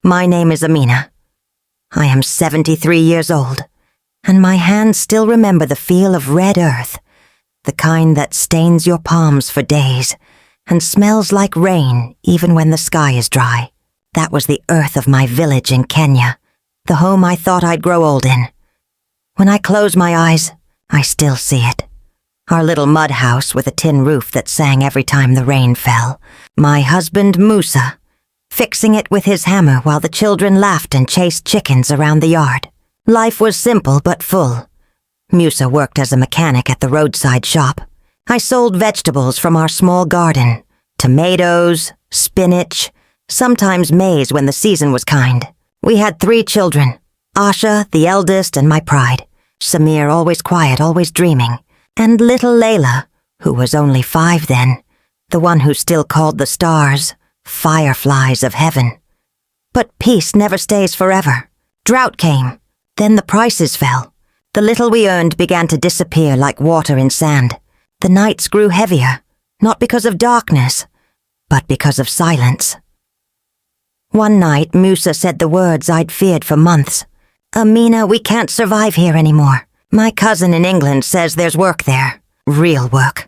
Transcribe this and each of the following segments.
My name is Amina. I am 73 years old, and my hands still remember the feel of red earth, the kind that stains your palms for days and smells like rain even when the sky is dry. That was the earth of my village in Kenya, the home I thought I'd grow old in. When I close my eyes, I still see it. Our little mud house with a tin roof that sang every time the rain fell. My husband, Musa, fixing it with his hammer while the children laughed and chased chickens around the yard. Life was simple but full. Musa worked as a mechanic at the roadside shop. I sold vegetables from our small garden, tomatoes, spinach, sometimes maize when the season was kind. We had 3 children, Asha, the eldest, and my pride, Samir, always quiet, always dreaming, and little Layla, who was only 5 then, the one who still called the stars fireflies of heaven. But peace never stays forever. Drought came, then the prices fell. The little we earned began to disappear like water in sand. The nights grew heavier, not because of darkness, but because of silence. One night, Musa said the words I'd feared for months. "Amina, we can't survive here anymore. My cousin in England says there's work there. Real work."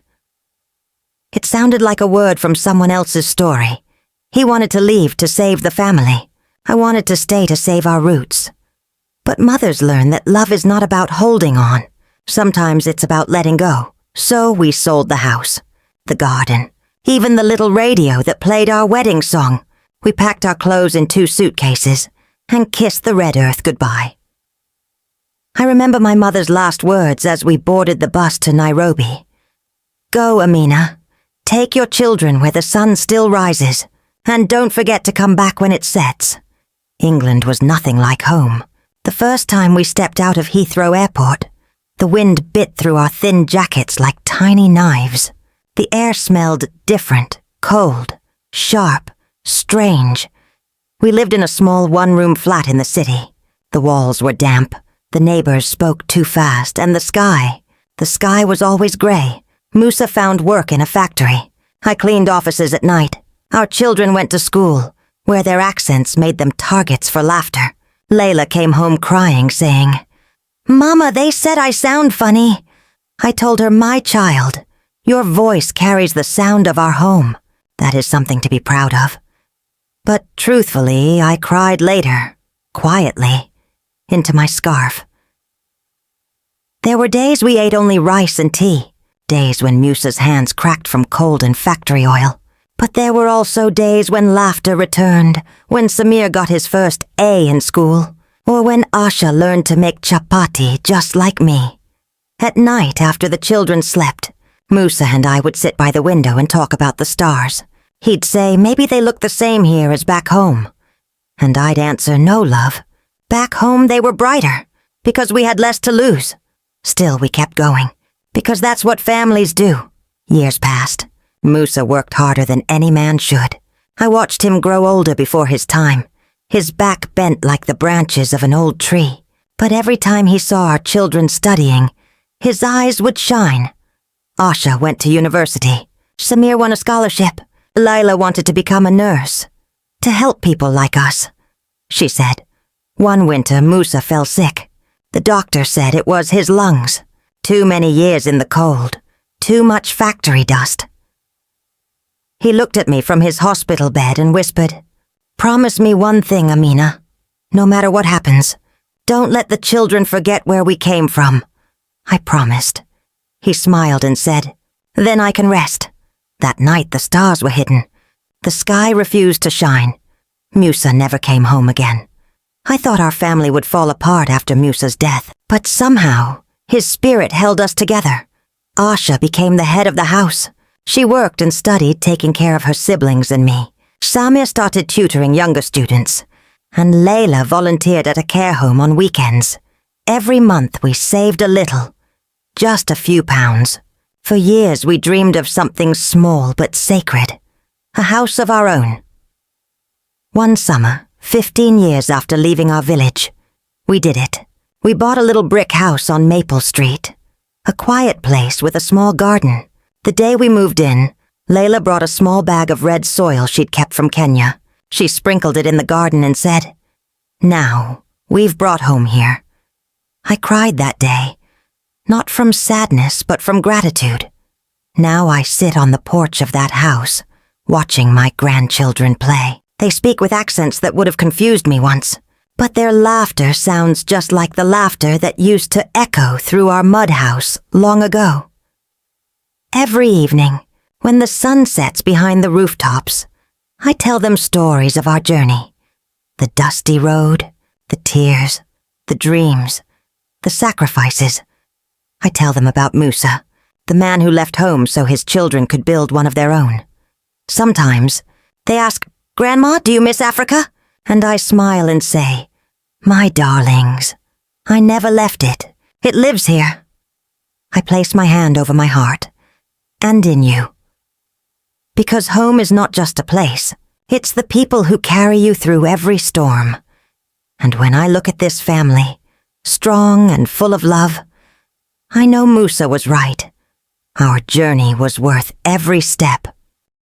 It sounded like a word from someone else's story. He wanted to leave to save the family. I wanted to stay to save our roots. But mothers learn that love is not about holding on. Sometimes it's about letting go. So we sold the house, the garden, even the little radio that played our wedding song. We packed our clothes in 2 suitcases and kissed the red earth goodbye. I remember my mother's last words as we boarded the bus to Nairobi. "Go, Amina. Take your children where the sun still rises, and don't forget to come back when it sets." England was nothing like home. The first time we stepped out of Heathrow Airport, the wind bit through our thin jackets like tiny knives. The air smelled different, cold, sharp, strange. We lived in a small 1-room flat in the city. The walls were damp, the neighbors spoke too fast, and the sky was always gray. Musa found work in a factory. I cleaned offices at night. Our children went to school, where their accents made them targets for laughter. Layla came home crying, saying, "Mama, they said I sound funny." I told her, "My child, your voice carries the sound of our home. That is something to be proud of." But truthfully, I cried later, quietly, into my scarf. There were days we ate only rice and tea, days when Musa's hands cracked from cold and factory oil. But there were also days when laughter returned, when Samir got his first A in school, or when Asha learned to make chapati just like me. At night, after the children slept, Musa and I would sit by the window and talk about the stars. He'd say, "Maybe they look the same here as back home." And I'd answer, "No, love. Back home they were brighter, because we had less to lose." Still, we kept going, because that's what families do. Years passed. Musa worked harder than any man should. I watched him grow older before his time. His back bent like the branches of an old tree. But every time he saw our children studying, his eyes would shine. Asha went to university. Samir won a scholarship. Layla wanted to become a nurse. "To help people like us," she said. One winter, Musa fell sick. The doctor said it was his lungs. Too many years in the cold. Too much factory dust. He looked at me from his hospital bed and whispered, "Promise me one thing, Amina. No matter what happens, don't let the children forget where we came from." I promised. He smiled and said, "Then I can rest." That night the stars were hidden. The sky refused to shine. Musa never came home again. I thought our family would fall apart after Musa's death, but somehow his spirit held us together. Asha became the head of the house. She worked and studied, taking care of her siblings and me. Samir started tutoring younger students, and Layla volunteered at a care home on weekends. Every month we saved a little, just a few pounds. For years we dreamed of something small but sacred, a house of our own. One summer, 15 years after leaving our village, we did it. We bought a little brick house on Maple Street, a quiet place with a small garden. The day we moved in, Layla brought a small bag of red soil she'd kept from Kenya. She sprinkled it in the garden and said, "Now, we've brought home here." I cried that day, not from sadness but from gratitude. Now I sit on the porch of that house, watching my grandchildren play. They speak with accents that would have confused me once, but their laughter sounds just like the laughter that used to echo through our mud house long ago. Every evening, when the sun sets behind the rooftops, I tell them stories of our journey. The dusty road, the tears, the dreams, the sacrifices. I tell them about Musa, the man who left home so his children could build one of their own. Sometimes they ask, "Grandma, do you miss Africa?" And I smile and say, "My darlings, I never left it. It lives here." I place my hand over my heart, and in you. Because home is not just a place, it's the people who carry you through every storm. And when I look at this family, strong and full of love, I know Musa was right. Our journey was worth every step.